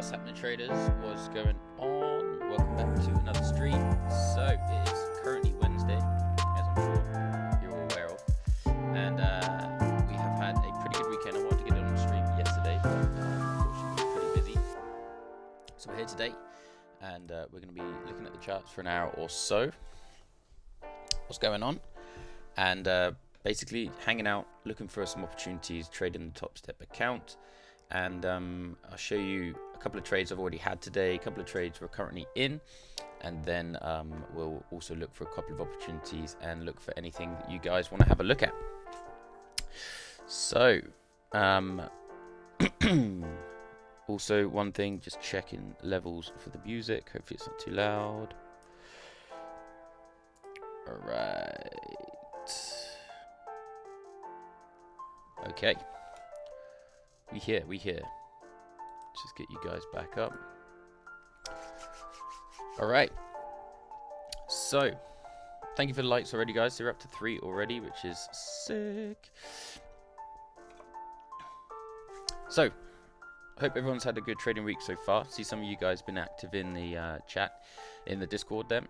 What's happening, traders? What's going on? Welcome back to another stream. So it is currently Wednesday, as I'm sure you're all aware of, and we have had a pretty good weekend. I wanted to get it on the stream yesterday, but unfortunately it was pretty busy. So we're here today, and we're going to be looking at the charts for an hour or so. What's going on? And basically hanging out, looking for some opportunities, trading the Topstep account. And I'll show you a couple of trades I've already had today, a couple of trades we're currently in, and then we'll also look for a couple of opportunities and look for anything that you guys want to have a look at. So also one thing, just checking levels for the music, hopefully it's not too loud. All right, okay. We here. Just get you guys back up. All right. So, thank you for the likes already, guys. They're up to 3 already, which is sick. So, I hope everyone's had a good trading week so far. See some of you guys been active in the chat, in the Discord there,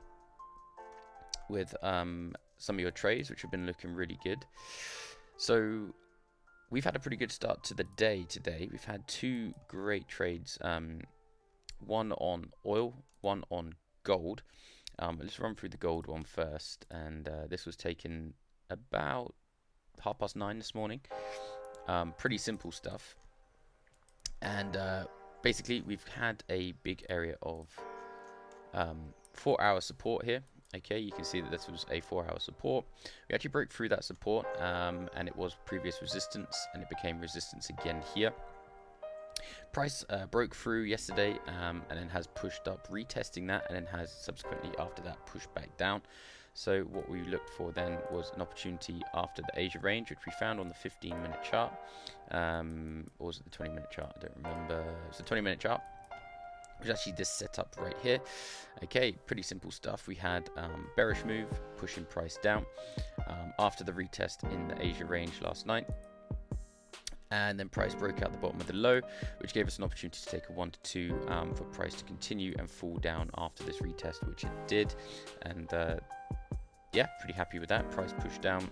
with some of your trades, which have been looking really good. So, we've had a pretty good start to the day today. We've had 2 great trades, one on oil, one on gold. Let's run through the gold one first, and this was taken about 9:30 this morning. Pretty simple stuff, and basically we've had a big area of 4-hour support here. Okay, you can see that this was a 4-hour support. We actually broke through that support, and it was previous resistance, and it became resistance again here. Price broke through yesterday, and then has pushed up, retesting that, and then has subsequently after that pushed back down. So what we looked for then was an opportunity after the Asia range, which we found on the 15-minute chart. Or was it the 20-minute chart? I don't remember. It was the 20-minute chart, which is actually this setup right here. Okay, pretty simple stuff. We had bearish move pushing price down after the retest in the Asia range last night, and then price broke out the bottom of the low, which gave us an opportunity to take a 1 to 2 for price to continue and fall down after this retest, which it did. And yeah, pretty happy with that. Price pushed down.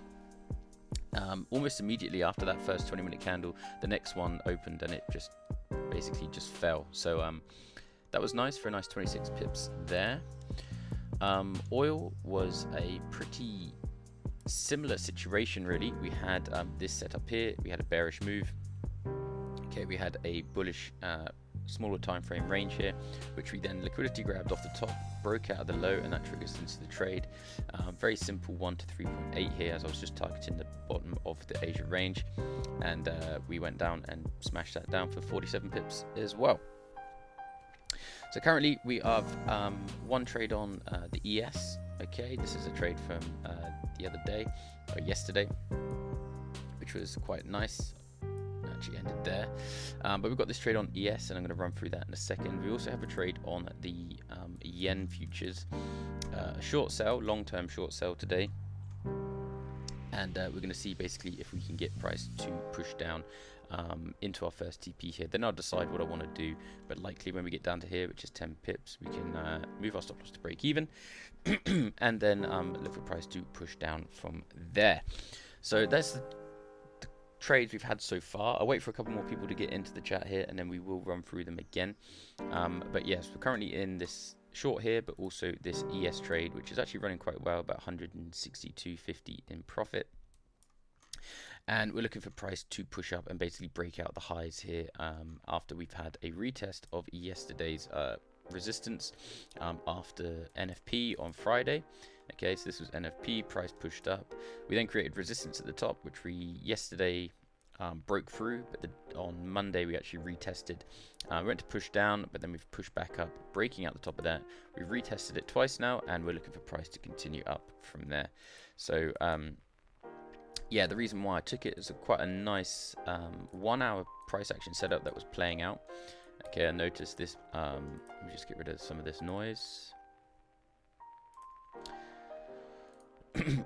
Almost immediately after that first 20-minute candle, the next one opened and it just basically just fell. So that was nice for a nice 26 pips there. Oil was a pretty similar situation, really. We had this setup here. We had a bearish move. Okay, we had a bullish smaller time frame range here, which we then liquidity grabbed off the top, broke out of the low, and that triggers into the trade. Very simple 1 to 3.8 here, as I was just targeting the bottom of the Asia range, and we went down and smashed that down for 47 pips as well. So currently we have one trade on the ES. Okay, this is a trade from the other day, or yesterday, which was quite nice. Actually ended there, but we've got this trade on ES, and I'm going to run through that in a second. We also have a trade on the yen futures, a short sell, long-term short sell today, and we're going to see basically if we can get price to push down into our first TP here. Then I'll decide what I want to do, but likely when we get down to here, which is 10 pips, we can move our stop loss to break even, and then look for price to push down from there. So that's the trades we've had so far. I'll wait for a couple more people to get into the chat here, and then we will run through them again. But yes, we're currently in this short here, but also this ES trade, which is actually running quite well, about 162.50 in profit. And we're looking for price to push up and basically break out the highs here after we've had a retest of yesterday's resistance after NFP on Friday. Okay, so this was NFP, price pushed up. We then created resistance at the top, which we yesterday broke through, but on Monday we actually retested. We went to push down, but then we've pushed back up, breaking out the top of that. We've retested it twice now, and we're looking for price to continue up from there. So yeah, the reason why I took it is quite a nice 1-hour price action setup that was playing out. Okay, I noticed this. Let me just get rid of some of this noise.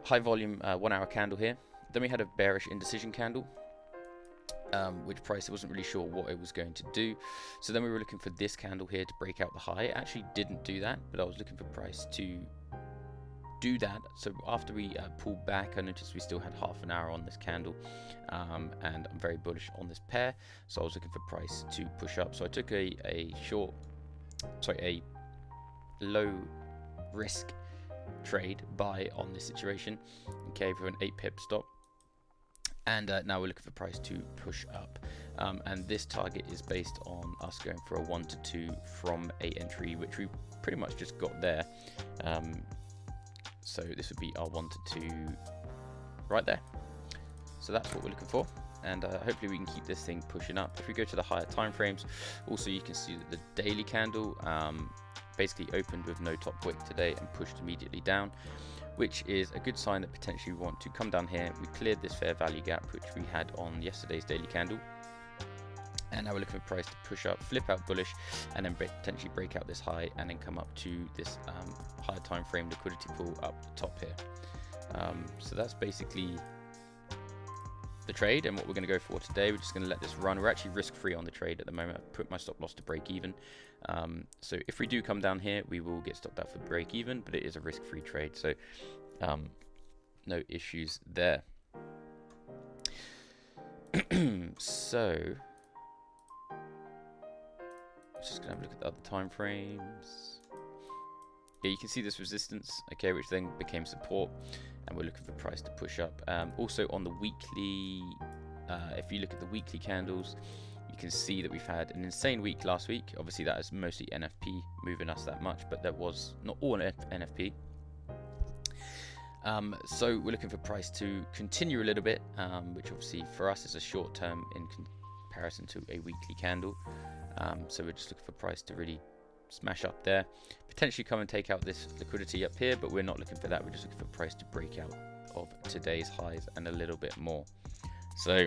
High volume 1-hour candle here. Then we had a bearish indecision candle. which price I wasn't really sure what it was going to do. So then we were looking for this candle here to break out the high. It actually didn't do that, but I was looking for price to do that. So after we pulled back, I noticed we still had half an hour on this candle, and I'm very bullish on this pair, so I was looking for price to push up. So I took a low risk trade buy on this situation, okay, for an 8 pip stop. And now we're looking for price to push up, and this target is based on us going for a 1 to 2 from a entry, which we pretty much just got there. So this would be our 1 to 2 right there. So that's what we're looking for, and hopefully we can keep this thing pushing up. If we go to the higher time frames, also you can see that the daily candle basically opened with no top wick today and pushed immediately down, which is a good sign that potentially we want to come down here. We cleared this fair value gap which we had on yesterday's daily candle, and now we're looking for price to push up, flip out bullish, and then potentially break out this high and then come up to this higher time frame liquidity pool up the top here. So that's basically the trade and what we're going to go for today. We're just going to let this run. We're actually risk free on the trade at the moment. I've put my stop loss to break even, so if we do come down here we will get stopped out for break even, but it is a risk free trade, so no issues there. So just gonna have a look at the other time frames. Yeah, you can see this resistance, okay, which then became support, and we're looking for price to push up. Also on the weekly, if you look at the weekly candles, you can see that we've had an insane week last week. Obviously that is mostly NFP moving us that much, but that was not all NFP. So we're looking for price to continue a little bit, which obviously for us is a short term in comparison to a weekly candle. So we're just looking for price to really smash up there, potentially come and take out this liquidity up here, but we're not looking for that. We're just looking for price to break out of today's highs and a little bit more. So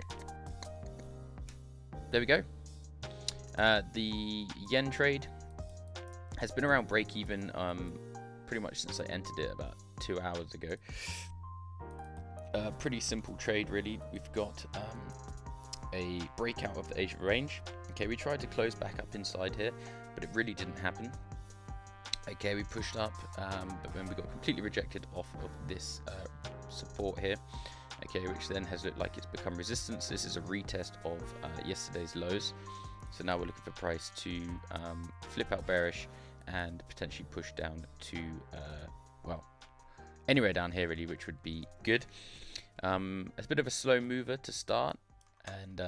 there we go. The yen trade has been around break even pretty much since I entered it about 2 hours ago. Pretty simple trade really. We've got a breakout of the Asia range. Okay, we tried to close back up inside here, but it really didn't happen. Okay, we pushed up, but then we got completely rejected off of this support here. Okay, which then has looked like it's become resistance. This is a retest of yesterday's lows. So now we're looking for price to flip out bearish and potentially push down to, well, anywhere down here really, which would be good. It's a bit of a slow mover to start, and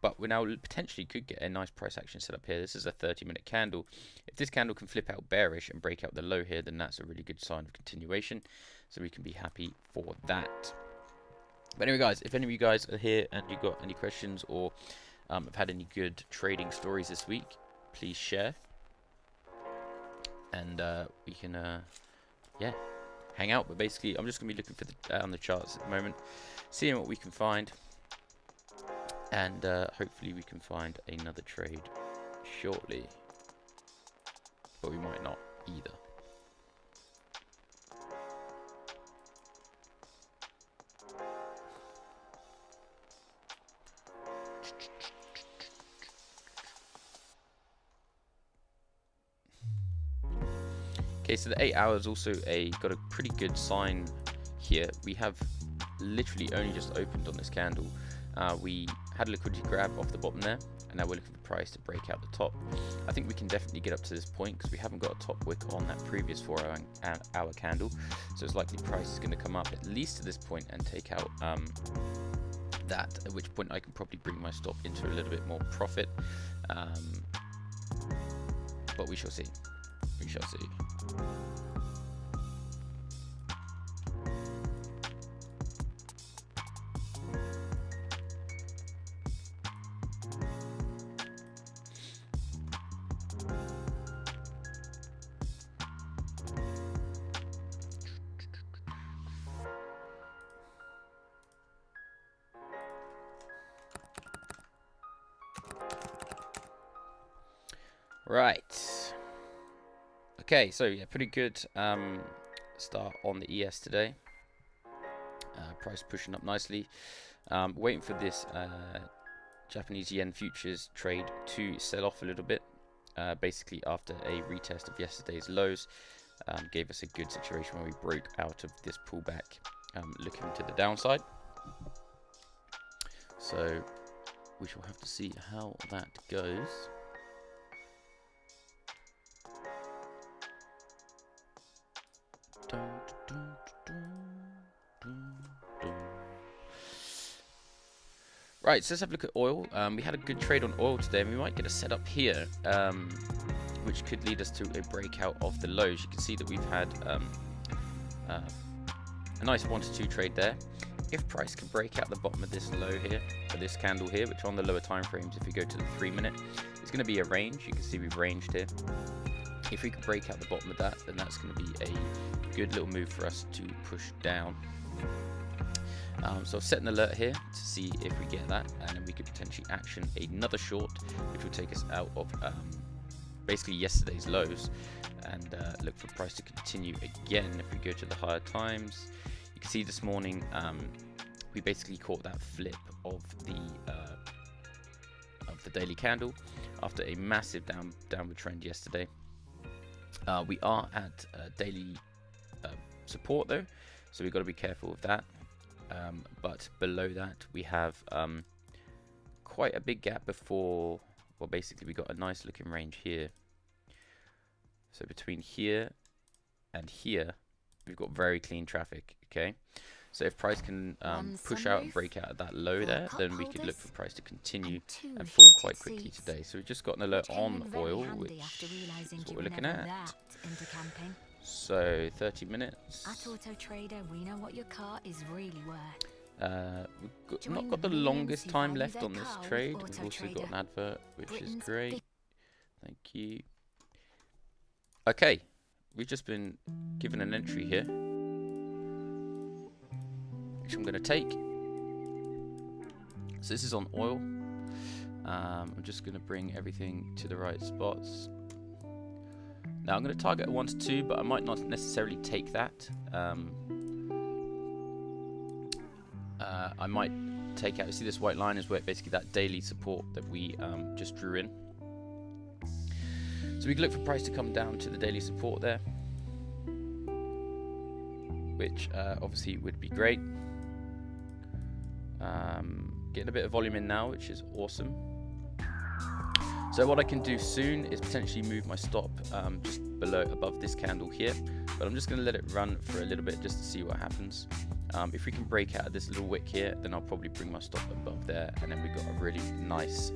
but we now potentially could get a nice price action set up here. This is a 30-minute candle. If this candle can flip out bearish and break out the low here, then that's a really good sign of continuation, so we can be happy for that. But anyway guys, if any of you guys are here and you've got any questions or have had any good trading stories this week, please share, and we can yeah, hang out. But basically I'm just going to be looking for the on the charts at the moment, seeing what we can find, and hopefully we can find another trade shortly, but we might not either. Okay, so the 8 hours also got a pretty good sign here. We have literally only just opened on this candle. We had a liquidity grab off the bottom there, and now we're looking for price to break out the top. I think we can definitely get up to this point because we haven't got a top wick on that previous 4 hour candle, so it's likely price is going to come up at least to this point and take out that, at which point I can probably bring my stop into a little bit more profit, but we shall see. We shall see. Right. Okay, so yeah, pretty good start on the ES today. Price pushing up nicely. Waiting for this Japanese yen futures trade to sell off a little bit. Basically, after a retest of yesterday's lows, gave us a good situation where we broke out of this pullback, looking to the downside. So we shall have to see how that goes. Right, so let's have a look at oil. We had a good trade on oil today, and we might get a setup here, which could lead us to a breakout of the lows. You can see that we've had a nice 1 to 2 trade there. If price can break out the bottom of this low here, or this candle here, which on the lower time frames, if we go to the 3 minute, it's going to be a range. You can see we've ranged here. If we can break out the bottom of that, then that's going to be a good little move for us to push down. So I've set an alert here to see if we get that, and then we could potentially action another short, which will take us out of basically yesterday's lows, and look for price to continue again. If we go to the higher times, you can see this morning we basically caught that flip of the daily candle after a massive downward trend yesterday. We are at daily support though, so we've got to be careful of that. But below that we have quite a big gap before, well, basically we got a nice looking range here. So between here and here, we've got very clean traffic, okay? So if price can push out and break out of that low there, then we could look for price to continue and fall quite quickly today. So we've just got an alert on oil, which is what we're looking at. So 30 minutes. At Auto Trader, we know what your car is really worth. We've not got the longest time left on this trade. We've also got an advert, which is great. Thank you. Okay, we've just been given an entry here, which I'm going to take. So this is on oil. I'm just going to bring everything to the right spots. Now I'm going to target a 1 to 2, but I might not necessarily take that. I might take out, you see this white line is where basically that daily support that we just drew in. So we can look for price to come down to the daily support there, which obviously would be great. Getting a bit of volume in now, which is awesome. So what I can do soon is potentially move my stop just above this candle here, but I'm just going to let it run for a little bit just to see what happens. If we can break out of this little wick here, then I'll probably bring my stop above there, and then we've got a really nice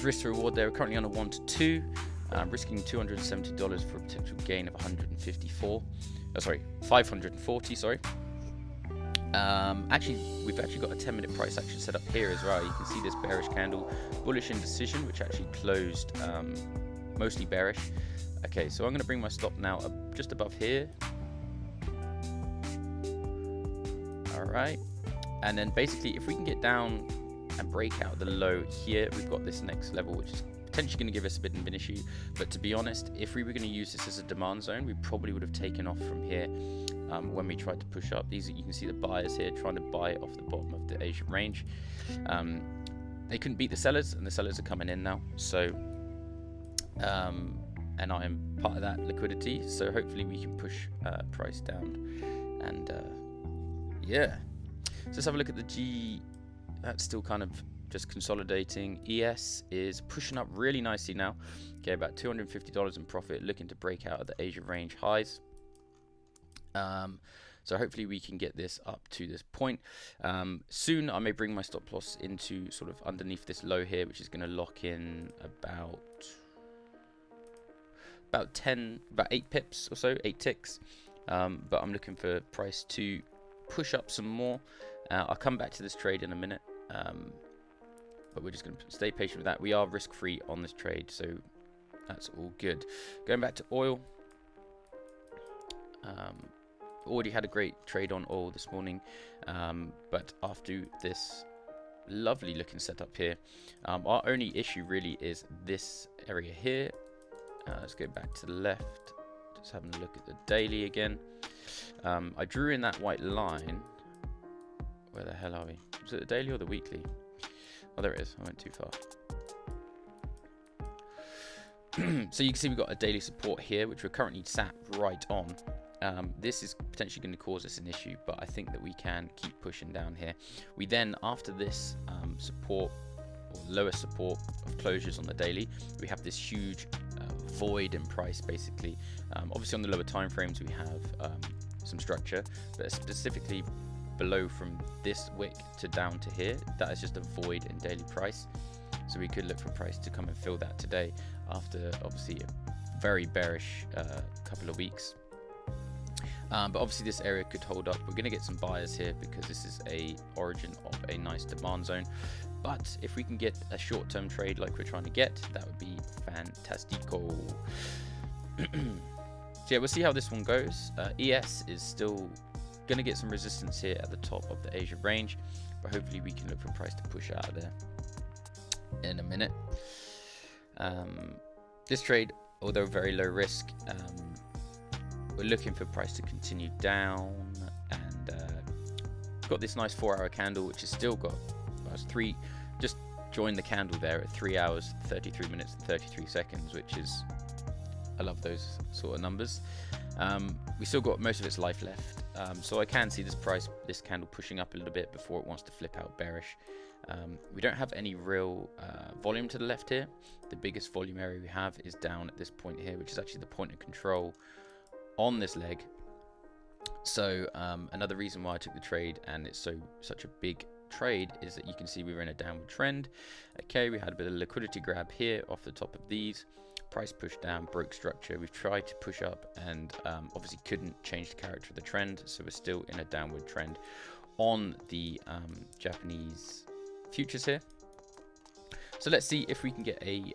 risk to reward there. We're currently on a 1 to 2, risking $270 for a potential gain of 540. Sorry. Actually, we've actually got a 10-minute price action set up here as well. You can see this bearish candle, bullish indecision, which actually closed mostly bearish. Okay, so I'm going to bring my stop now just above here. All right, and then basically, if we can get down and break out the low here, we've got this next level, which is potentially going to give us a bit of an issue. But to be honest, if we were going to use this as a demand zone, we probably would have taken off from here. When we tried to push up, you can see the buyers here trying to buy off the bottom of the Asian range. They couldn't beat the sellers, and the sellers are coming in now. So, and I am part of that liquidity. So hopefully we can push price down. And yeah, so let's have a look at the G. That's still kind of just consolidating. ES is pushing up really nicely now. Okay, about $250 in profit, looking to break out of the Asia range highs. So hopefully we can get this up to this point. Soon I may bring my stop loss into sort of underneath this low here, which is going to lock in about 8 pips or so, 8 ticks. But I'm looking for price to push up some more. I'll come back to this trade in a minute. But we're just going to stay patient with that. We are risk free on this trade, so that's all good. Going back to oil. Already had a great trade on oil this morning, but after this lovely looking setup here, our only issue really is this area here. Let's go back to the left, just having a look at the daily again. I drew in that white line. Where the hell are we? Was it the daily or the weekly? Oh, there it is. I went too far. So you can see we've got a daily support here, which we're currently sat right on. This is potentially going to cause us an issue, but I think that we can keep pushing down here. We then, after this support or lower support of closures on the daily, we have this huge void in price, basically. Obviously on the lower time frames we have some structure, but specifically below from this wick to down to here, that is just a void in daily price. So we could look for price to come and fill that today after obviously a very bearish couple of weeks. But obviously this area could hold up. We're going to get some buyers here because this is a origin of a nice demand zone. But if we can get a short-term trade like we're trying to get, that would be fantastico. So yeah, we'll see how this one goes. ES is still going to get some resistance here at the top of the Asia range, but hopefully we can look for price to push out of there in a minute. This trade, although very low risk, we're looking for price to continue down, and got this nice 4-hour candle which has still got just joined the candle there at 3 hours 33 minutes and 33 seconds, which is, I love those sort of numbers. We still got most of its life left, so I can see this candle pushing up a little bit before it wants to flip out bearish. We don't have any real volume to the left here. The biggest volume area we have is down at this point here, which is actually the point of control on this leg. So another reason why I took the trade, and it's such a big trade, is that you can see we were in a downward trend. Okay, we had a bit of liquidity grab here off the top of these. Price pushed down, broke structure. We've tried to push up and obviously couldn't change the character of the trend, so we're still in a downward trend on the Japanese futures here. So let's see if we can get a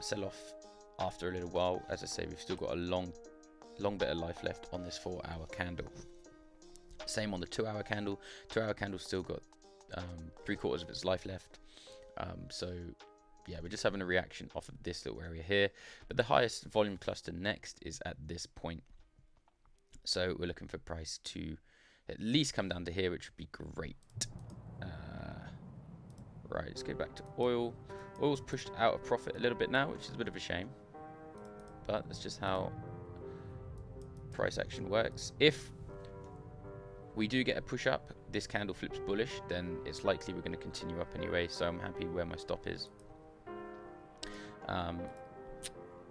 sell-off after a little while. As I say, we've still got a long bit of life left on this 4-hour candle. Same on the 2-hour candle. 2-hour candle still got 3/4 of its life left. So yeah, we're just having a reaction off of this little area here, but the highest volume cluster next is at this point. So we're looking for price to at least come down to here, which would be great. Right, let's go back to oil. Oil's pushed out of profit a little bit now, which is a bit of a shame, but that's just how price action works. If we do get a push up, this candle flips bullish, then it's likely we're going to continue up anyway, so I'm happy where my stop is.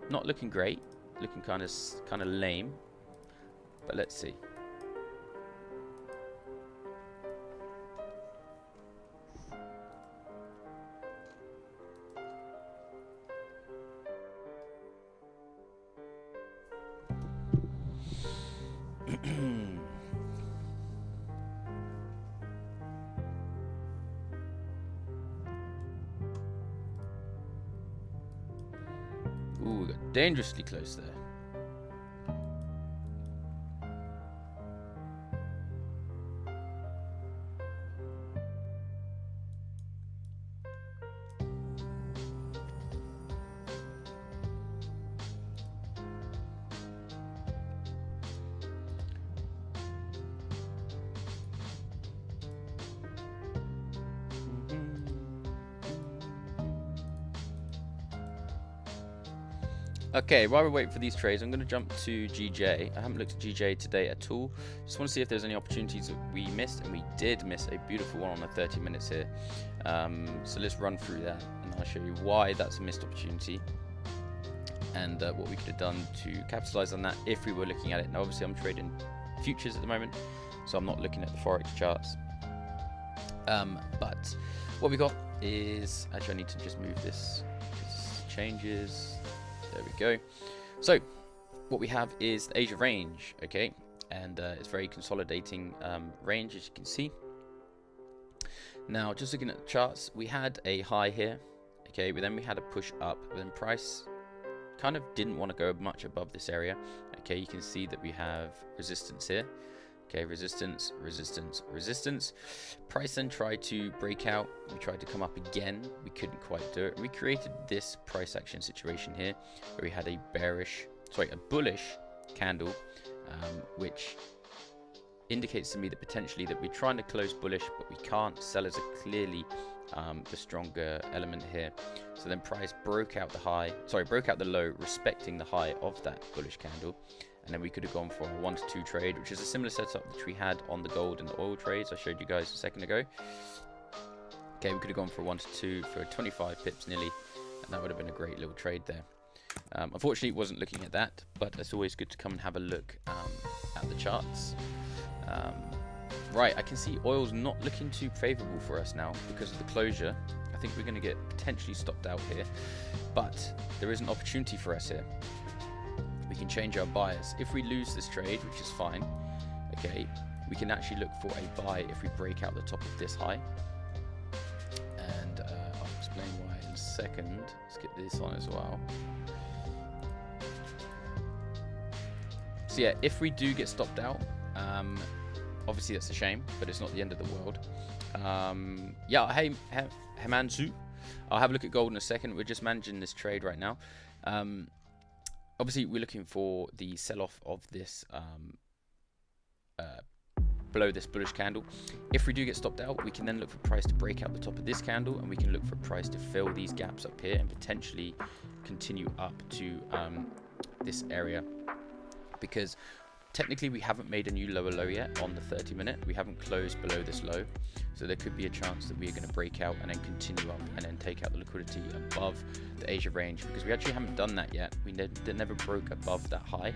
Not looking great, looking kind of lame, but let's see. Ooh, we got dangerously close there. Okay, while we're waiting for these trades, I'm going to jump to GJ. I haven't looked at GJ today at all. Just want to see if there's any opportunities that we missed, and we did miss a beautiful one on the 30 minutes here. So let's run through that, and I'll show you why that's a missed opportunity, and what we could have done to capitalize on that if we were looking at it. Now, obviously, I'm trading futures at the moment, so I'm not looking at the Forex charts. But what we got is, actually, I need to just move this. This changes. There we go. So what we have is the Asia range, okay, and it's very consolidating range, as you can see. Now, just looking at the charts, we had a high here, okay, but then we had a push up, but then price kind of didn't want to go much above this area. Okay, you can see that we have resistance here. Okay, resistance, resistance, resistance. Price then tried to break out. We tried to come up again. We couldn't quite do it. We created this price action situation here where we had a bullish candle, which indicates to me that potentially that we're trying to close bullish, but we can't. Sellers are clearly the stronger element here. So then price broke out the low, respecting the high of that bullish candle. And then we could have gone for a 1 to 2 trade, which is a similar setup which we had on the gold and the oil trades I showed you guys a second ago. Okay, we could have gone for a 1 to 2 for 25 pips nearly, and that would have been a great little trade there. Unfortunately, it wasn't looking at that, but it's always good to come and have a look at the charts. Right, I can see oil's not looking too favorable for us now because of the closure. I think we're going to get potentially stopped out here, but there is an opportunity for us here. We can change our bias. If we lose this trade, which is fine, okay, we can actually look for a buy if we break out the top of this high. And I'll explain why in a second. Let's get this on as well. So yeah, if we do get stopped out, obviously that's a shame, but it's not the end of the world. Yeah, hey, Hemanzu, I'll have a look at gold in a second. We're just managing this trade right now. Obviously, we're looking for the sell-off of this below this bullish candle. If we do get stopped out, we can then look for price to break out the top of this candle, and we can look for price to fill these gaps up here and potentially continue up to this area. Because technically we haven't made a new lower low yet on the 30-minute. We haven't closed below this low. So there could be a chance that we are going to break out and then continue up and then take out the liquidity above the Asia range, because we actually haven't done that yet. We never broke above that high.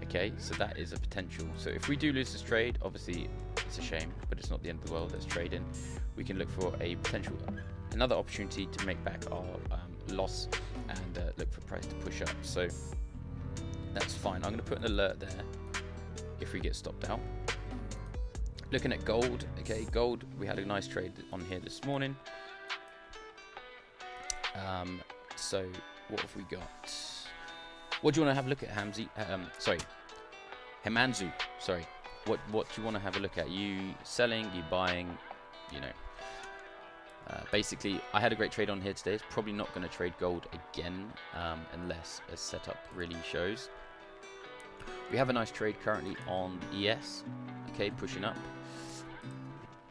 Okay, so that is a potential. So if we do lose this trade, obviously it's a shame, but it's not the end of the world. Let's trade in. We can look for a potential, another opportunity to make back our loss and look for price to push up. So that's fine. I'm going to put an alert there if we get stopped out. Looking at gold, okay, gold, we had a nice trade on here this morning. So what have we got? What do you want to have a look at, Hemanzu, sorry. What do you want to have a look at? You selling, you buying, you know. Basically, I had a great trade on here today. It's probably not going to trade gold again unless a setup really shows. We have a nice trade currently on the ES, okay, pushing up,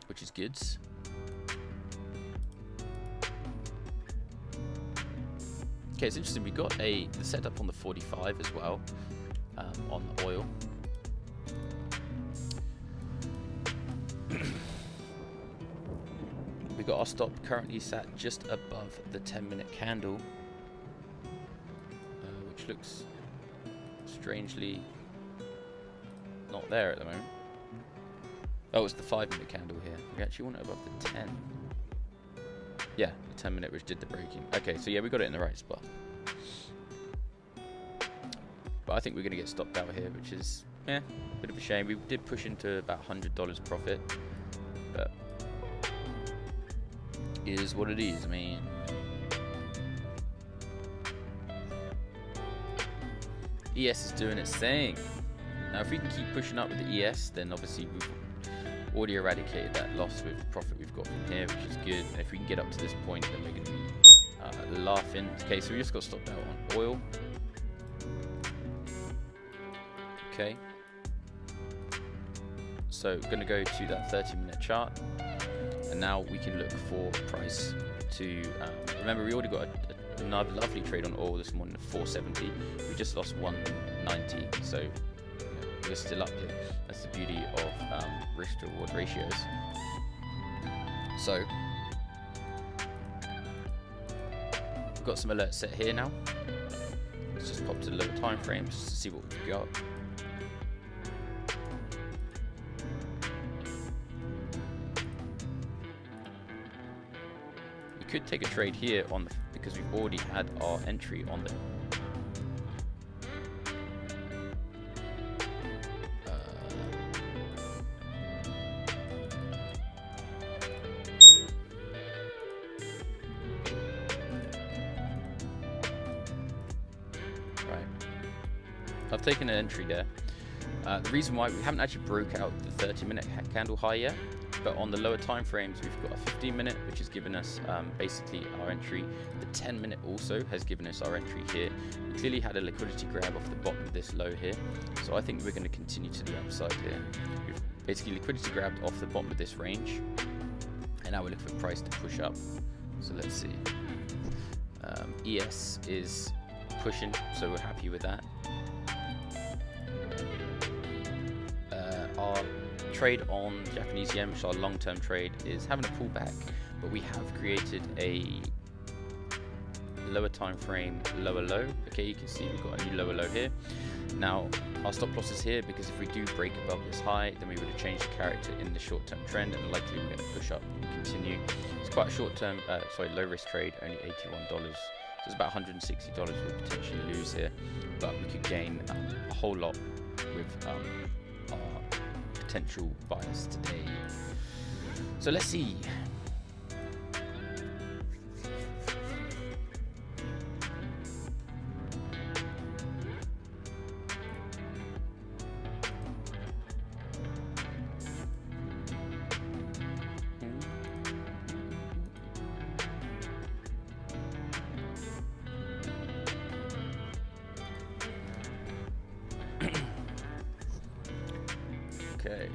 which is good. Okay, it's interesting. We got the setup on the 45 as well on the oil. We got our stop currently sat just above the 10-minute candle, which looks strangely not there at the moment. Oh, it's the 5-minute candle here. We actually want it above the 10. Yeah, the 10-minute which did the breaking. Okay, so yeah, we got it in the right spot. But I think we're going to get stopped out here, which is, a bit of a shame. We did push into about $100 profit, but it is what it is. I mean, ES is doing its thing. Now, if we can keep pushing up with the ES, then obviously we've already eradicated that loss with the profit we've got from here, which is good. And if we can get up to this point, then we're going to be laughing. Okay, so we just got stopped out on oil. Okay. So going to go to that 30-minute chart, and now we can look for price to. Remember, we already got another lovely trade on oil this morning at 470. We just lost 190, so we're still up here. That's the beauty of risk to reward ratios. So we've got some alerts set here now. Let's just pop to the lower time frames just to see what we've got. We could take a trade here on because we've already had our entry on the I've taken an entry there. The reason why we haven't actually broke out the 30-minute candle high yet, but on the lower time frames we've got a 15-minute, which has given us basically our entry. The 10-minute also has given us our entry here. We clearly had a liquidity grab off the bottom of this low here, so I think we're going to continue to the upside here. We've basically liquidity grabbed off the bottom of this range, and now we're looking for price to push up. So let's see. ES is pushing, so we're happy with that. Our trade on Japanese yen, which is our long-term trade, is having a pullback, but we have created a lower time frame lower low. Okay, you can see we've got a new lower low here. Now our stop loss is here because if we do break above this high, then we would have changed the character in the short-term trend, and likely we're going to push up and continue. It's quite a short-term, low risk trade, only $81. So it's about $160 we'll potentially lose here, but we could gain a whole lot with our potential buyers today. So let's see. Okay.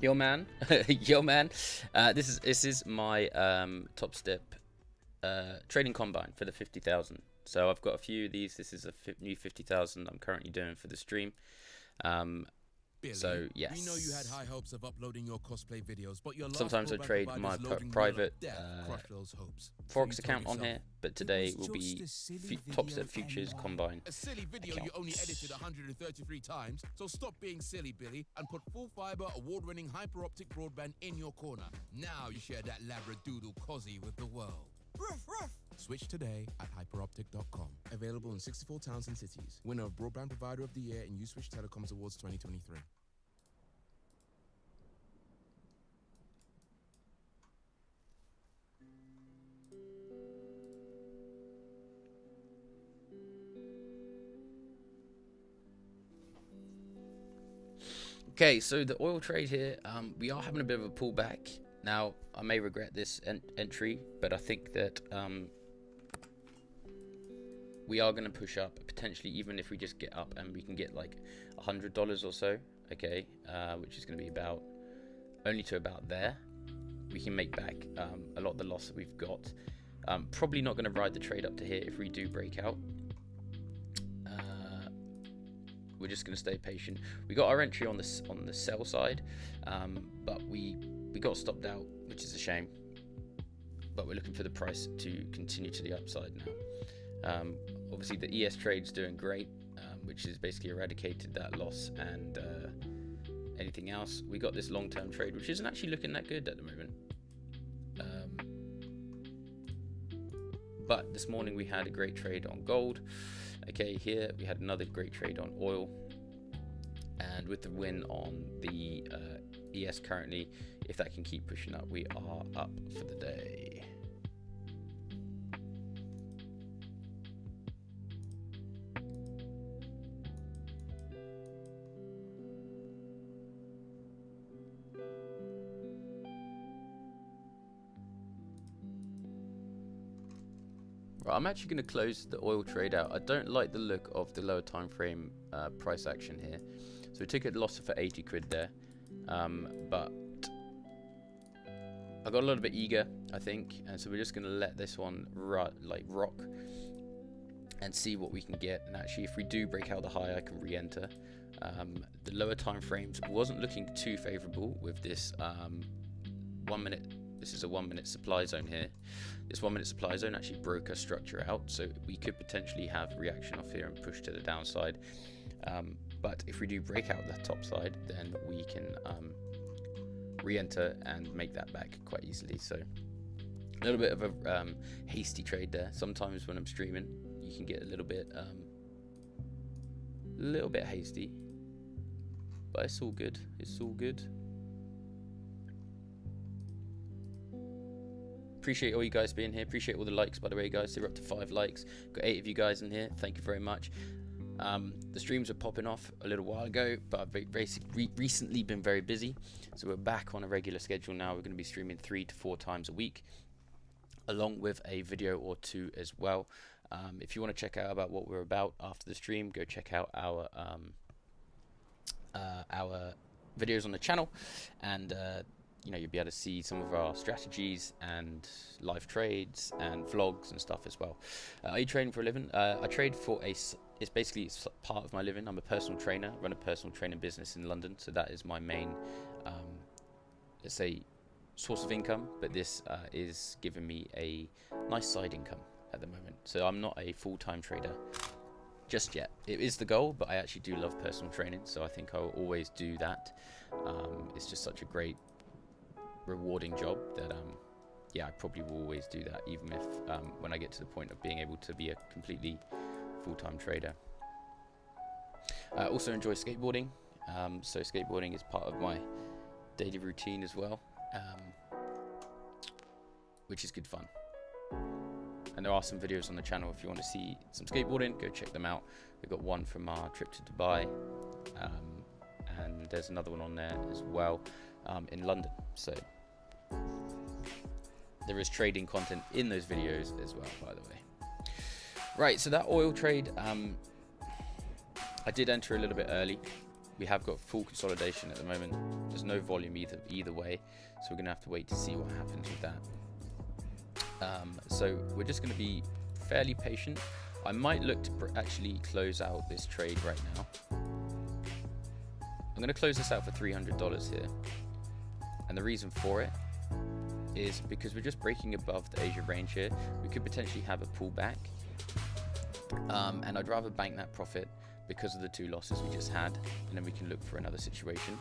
Yo man, yo man, this is my Topstep trading combine for the 50,000. So I've got a few of these. This is a new 50,000 I'm currently doing for the stream. Billy, so yes, we know you had high hopes of uploading your cosplay videos, but your sometimes I trade my private Forex account on here, but today will be Topstep Futures Combine. A silly video you only edited 133 times, so stop being silly, Billy, and put full fiber, award-winning hyper-optic broadband in your corner. Now you share that labradoodle cozzy with the world. Ruff, ruff. Switch today at hyperoptic.com. Available in 64 towns and cities. Winner of Broadband Provider of the Year in Uswitch Telecoms Awards 2023. Okay, so the oil trade here, we are having a bit of a pullback. Now, I may regret this entry, but I think that we are going to push up, potentially even if we just get up and we can get like $100 or so, okay, which is going to be only to about there. We can make back a lot of the loss that we've got. Probably not going to ride the trade up to here if we do break out. We're just going to stay patient. We got our entry on the sell side, but we got stopped out, which is a shame. But we're looking for the price to continue to the upside now. Obviously, the ES trade's doing great, which has basically eradicated that loss and anything else. We got this long-term trade, which isn't actually looking that good at the moment. But this morning we had a great trade on gold. Okay, here we had another great trade on oil, and with the win on the ES currently, if that can keep pushing up, we are up for the day. Right, I'm actually going to close the oil trade out. I don't like the look of the lower time frame price action here. So we took a loss for 80 quid there. But I got a little bit eager, I think. And so we're just going to let this one rock and see what we can get. And actually, if we do break out the high, I can re-enter. The lower time frames wasn't looking too favorable with this 1 minute. This is a 1 minute supply zone here. This 1 minute supply zone actually broke our structure out, so we could potentially have reaction off here and push to the downside. But if we do break out the top side, then we can re-enter and make that back quite easily. So a little bit of a hasty trade there. Sometimes when I'm streaming, you can get a little bit A little bit hasty, but it's all good. It's all good. Appreciate all you guys being here. Appreciate all the likes, by the way, guys. They're up to 5 likes. Got 8 of you guys in here. Thank you very much. The streams were popping off a little while ago, but I've recently been very busy. So we're back on a regular schedule now. We're going to be streaming 3 to 4 times a week, along with a video or 2 as well. If you want to check out about what we're about after the stream, go check out our videos on the channel, and you know, you'll be able to see some of our strategies and live trades and vlogs and stuff as well. Are you trading for a living? I trade for it's basically part of my living. I'm a personal trainer, run a personal training business in London, so that is my main, let's say, source of income. But this is giving me a nice side income at the moment. So I'm not a full-time trader just yet. It is the goal, but I actually do love personal training, so I think I'll always do that. It's just such a great, rewarding job that yeah, I probably will always do that, even if when I get to the point of being able to be a completely full-time trader. I also enjoy skateboarding, so skateboarding is part of my daily routine as well, which is good fun. And there are some videos on the channel if you want to see some skateboarding. Go check them out. We've got one from our trip to Dubai, and there's another one on there as well in London. So there is trading content in those videos as well, by the way. Right, so that oil trade, I did enter a little bit early. We have got full consolidation at the moment. There's no volume either way, so we're gonna have to wait to see what happens with that. So we're just going to be fairly patient. I might look to actually close out this trade right now. I'm going to close this out for $300 here, and the reason for it is because we're just breaking above the Asia range here. We could potentially have a pullback, and I'd rather bank that profit because of the 2 losses we just had, and then we can look for another situation.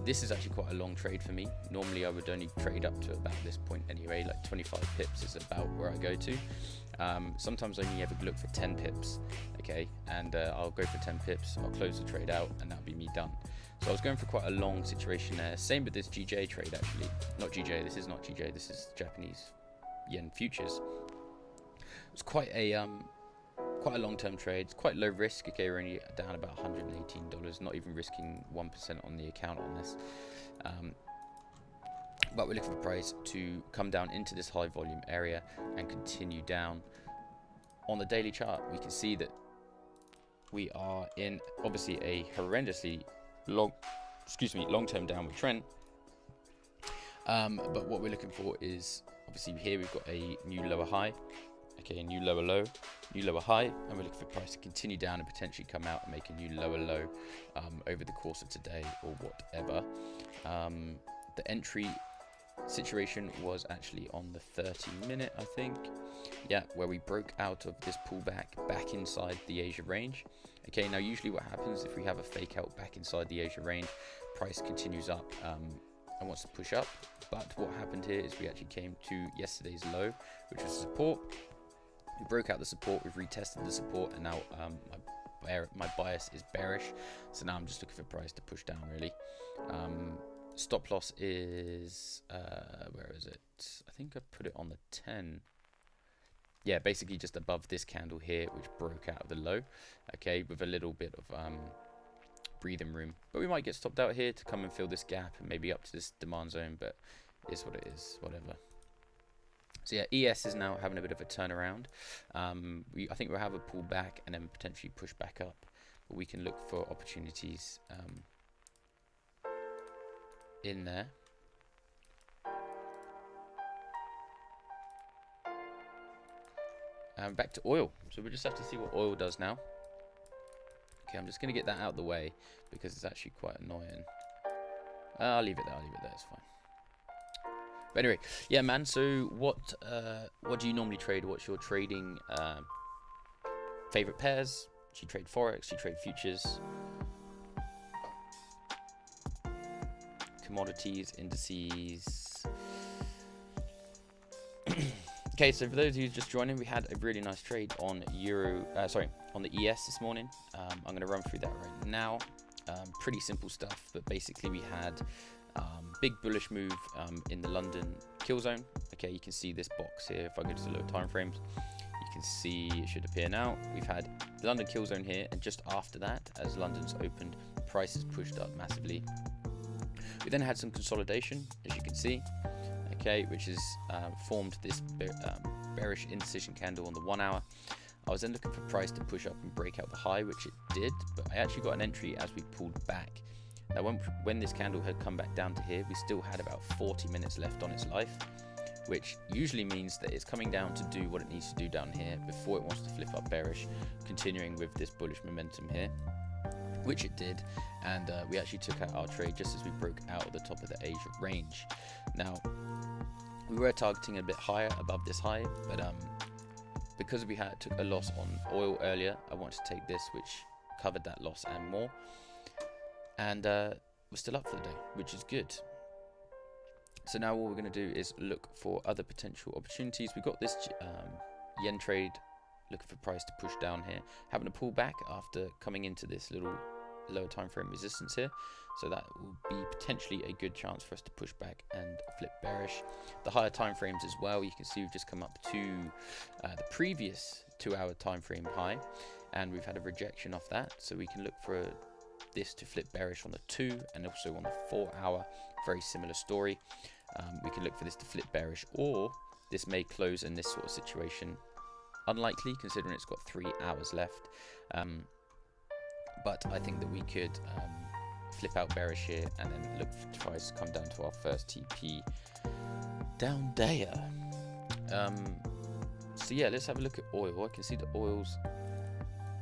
This is actually quite a long trade for me. Normally I would only trade up to about this point anyway, like 25 pips is about where I go to. Sometimes I only ever look for 10 pips, okay, and I'll go for 10 pips, I'll close the trade out, and that'll be me done. So I was going for quite a long situation there. Same with this GJ trade actually. Not GJ, this is not GJ, this is Japanese yen futures. It was quite a long-term trade. It's quite low risk. Okay, we're only down about $118, not even risking 1% on the account on this. But we're looking for price to come down into this high volume area and continue down. On the daily chart, we can see that we are in obviously a horrendously long-term downward trend. But what we're looking for is obviously here we've got a new lower high. Okay, a new lower low, new lower high, and we're looking for price to continue down and potentially come out and make a new lower low over the course of today or whatever. The entry situation was actually on the 30-minute, I think. Yeah, where we broke out of this pullback back inside the Asia range. Okay, now usually what happens if we have a fake out back inside the Asia range, price continues up and wants to push up. But what happened here is we actually came to yesterday's low, which was support. We broke out the support, we've retested the support, and now my bias is bearish. So now I'm just looking for price to push down really. Stop loss is, where is it? I think I put it on the 10. Yeah, basically just above this candle here, which broke out of the low. Okay, with a little bit of breathing room. But we might get stopped out here to come and fill this gap and maybe up to this demand zone, but it's what it is, whatever. So yeah, ES is now having a bit of a turnaround. I think we'll have a pullback and then potentially push back up. But we can look for opportunities in there. Back to oil. So we just have to see what oil does now. Okay, I'm just going to get that out of the way because it's actually quite annoying. I'll leave it there, it's fine. But anyway, yeah, man, so what do you normally trade? What's your trading favorite pairs? Do you trade Forex? Do you trade futures? Commodities, indices. Okay, so for those of you just joining, we had a really nice trade on on the ES this morning. I'm going to run through that right now. Pretty simple stuff, but basically we had big bullish move in the London kill zone. Okay, you can see this box here. If I go to the lower time frames, you can see it should appear now. We've had the London kill zone here, and just after that, as London's opened, prices pushed up massively. We then had some consolidation, as you can see, okay, which has formed this bearish indecision candle on the 1 hour. I was then looking for price to push up and break out the high, which it did, but I actually got an entry as we pulled back. Now, when this candle had come back down to here, we still had about 40 minutes left on its life, which usually means that it's coming down to do what it needs to do down here before it wants to flip up bearish, continuing with this bullish momentum here, which it did, and we actually took out our trade just as we broke out of the top of the Asia range. Now, we were targeting a bit higher above this high, but because we took a loss on oil earlier, I wanted to take this, which covered that loss and more. And we're still up for the day, which is good. So now what we're going to do is look for other potential opportunities. We've got this yen trade, looking for price to push down here, having to pull back after coming into this little lower time frame resistance here. So that will be potentially a good chance for us to push back and flip bearish. The higher time frames as well, you can see we've just come up to the previous 2-hour time frame high, and we've had a rejection off that. So we can look for this to flip bearish on the 2 and also on the 4 hour. Very similar story. We can look for this to flip bearish, or this may close in this sort of situation. Unlikely, considering it's got 3 hours left. But I think that we could flip out bearish here and then look to try to come down to our first TP down there. So yeah, let's have a look at oil. I can see the oil's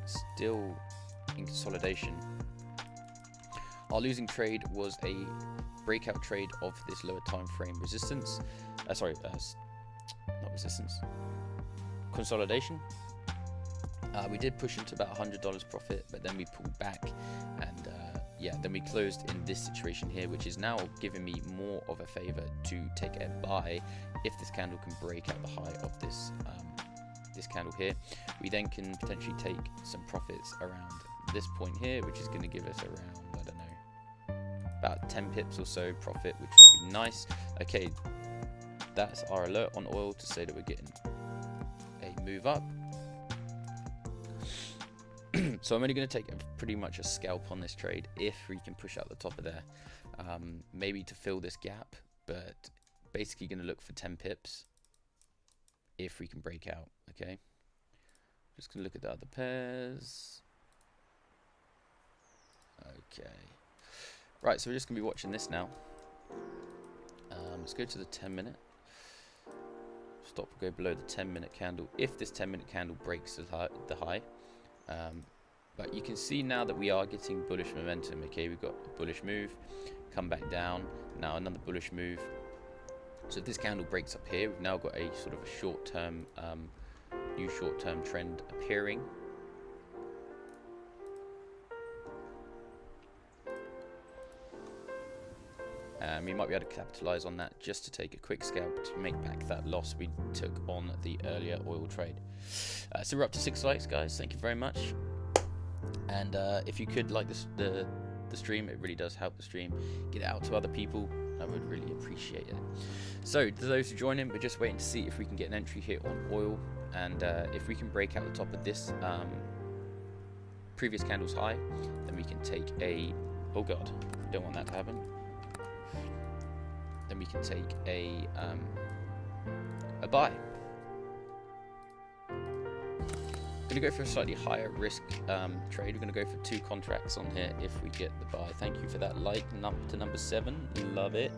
still in consolidation. Our losing trade was a breakout trade of this lower time frame resistance. Not resistance. Consolidation. We did push into about $100 profit, but then we pulled back, and yeah, then we closed in this situation here, which is now giving me more of a favor to take a buy if this candle can break out the high of this this candle here. We then can potentially take some profits around this point here, which is going to give us around, I don't know, about 10 pips or so profit, which would be nice. Okay, that's our alert on oil to say that we're getting a move up. So I'm only going to take pretty much a scalp on this trade if we can push out the top of there, maybe to fill this gap, but basically going to look for 10 pips if we can break out. Okay, just going to look at the other pairs. Okay, right, so we're just going to be watching this now. Let's go to the 10-minute. Stop, go below the 10-minute candle if this 10-minute candle breaks the high. But you can see now that we are getting bullish momentum. Okay, we've got a bullish move, come back down, now another bullish move. So if this candle breaks up here, we've now got a sort of a short-term, new short-term trend appearing. We might be able to capitalize on that just to take a quick scalp to make back that loss we took on the earlier oil trade. So we're up to 6 likes, guys. Thank you very much. And if you could like the stream, it really does help the stream. Get it out to other people. I would really appreciate it. So to those who join in, we're just waiting to see if we can get an entry here on oil, and if we can break out the top of this previous candle's high, then we can take a, oh god, don't want that to happen. Then we can take a buy. Going to go for a slightly higher risk trade. We're going to go for 2 contracts on here if we get the buy. Thank you for that like to number 7. Love it.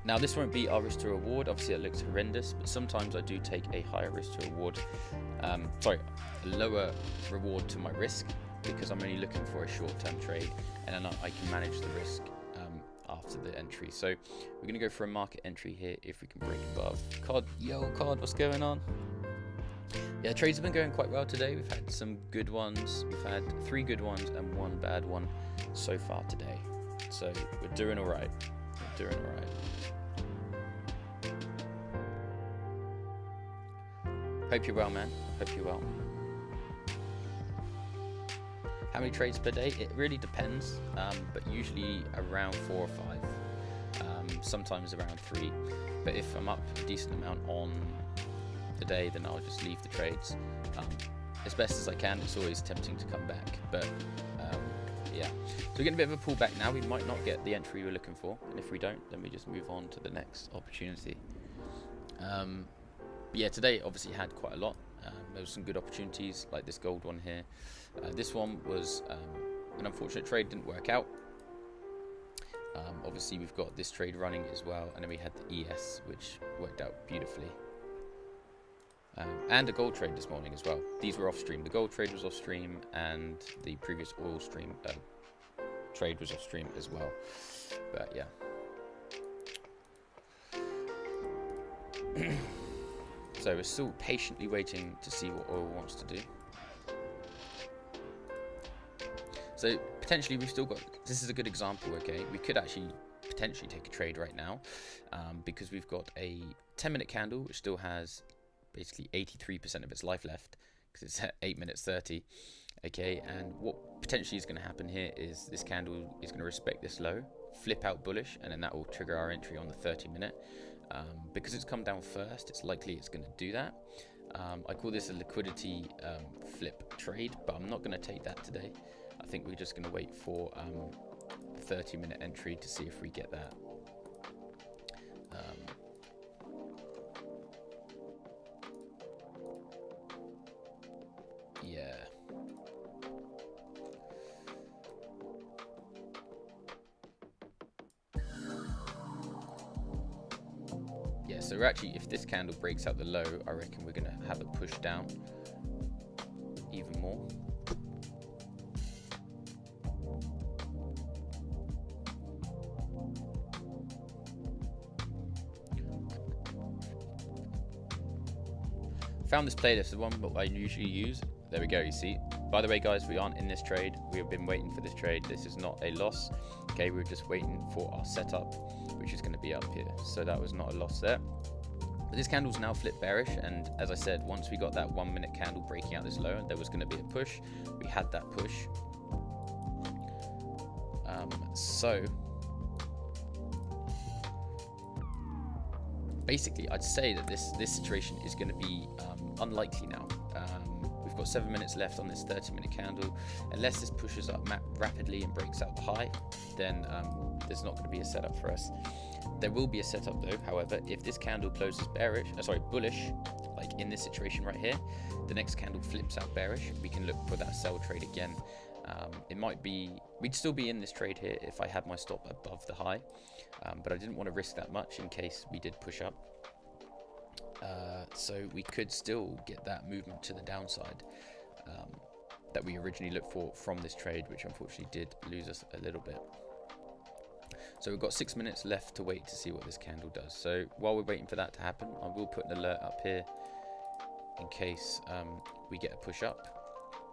Now this won't be our risk to reward. Obviously it looks horrendous, but sometimes I do take a higher risk to reward. Sorry, a lower reward to my risk, because I'm only looking for a short-term trade, and then I can manage the risk after the entry. So we're going to go for a market entry here if we can break above. COD, yo COD, what's going on? Yeah, trades have been going quite well today. We've had some good ones. We've had 3 good ones and 1 bad one so far today. So we're doing all right. We're doing all right. Hope you're well, man. Hope you're well. How many trades per day? It really depends, but usually around 4 or 5, sometimes around 3. But if I'm up a decent amount on the day, then I'll just leave the trades as best as I can. It's always tempting to come back, but yeah. So we're getting a bit of a pullback now. We might not get the entry we're looking for, and if we don't, then we just move on to the next opportunity. Yeah, today obviously had quite a lot. There was some good opportunities, like this gold one here. This one was an unfortunate trade, didn't work out. Obviously we've got this trade running as well, and then we had the ES, which worked out beautifully. And a gold trade this morning as well. These were off stream. The gold trade was off stream, and the previous oil stream trade was off stream as well. But yeah. So we're still patiently waiting to see what oil wants to do. So potentially we've still got, this is a good example, okay? We could actually potentially take a trade right now, because we've got a 10-minute candle which still has basically 83% of its life left, because it's at 8 minutes 30. Okay, and what potentially is going to happen here is this candle is going to respect this low, flip out bullish, and then that will trigger our entry on the 30-minute. Because it's come down first, it's likely it's going to do that. I call this a liquidity flip trade, but I'm not going to take that today. I think we're just going to wait for the 30-minute entry to see if we get that. Yeah. Yeah, so we're actually, if this candle breaks out the low, I reckon we're going to have a push down even more. Found this playlist, the one that I usually use. There we go, you see. By the way, guys, we aren't in this trade. We have been waiting for this trade. This is not a loss. Okay, we're just waiting for our setup, which is going to be up here. So that was not a loss there. But this candle's now flipped bearish, and as I said, once we got that 1 minute candle breaking out this low, there was going to be a push. We had that push. So basically, I'd say that this situation is going to be unlikely now. We've got 7 minutes left on this 30-minute candle. Unless this pushes up rapidly and breaks out the high, then there's not going to be a setup for us. There will be a setup though, however, if this candle closes bullish, like in this situation right here, the next candle flips out bearish, we can look for that sell trade again. It might be, we'd still be in this trade here if I had my stop above the high, but I didn't want to risk that much in case we did push up. So we could still get that movement to the downside that we originally looked for from this trade, which unfortunately did lose us a little bit. So we've got 6 minutes left to wait to see what this candle does. So while we're waiting for that to happen, I will put an alert up here in case we get a push up.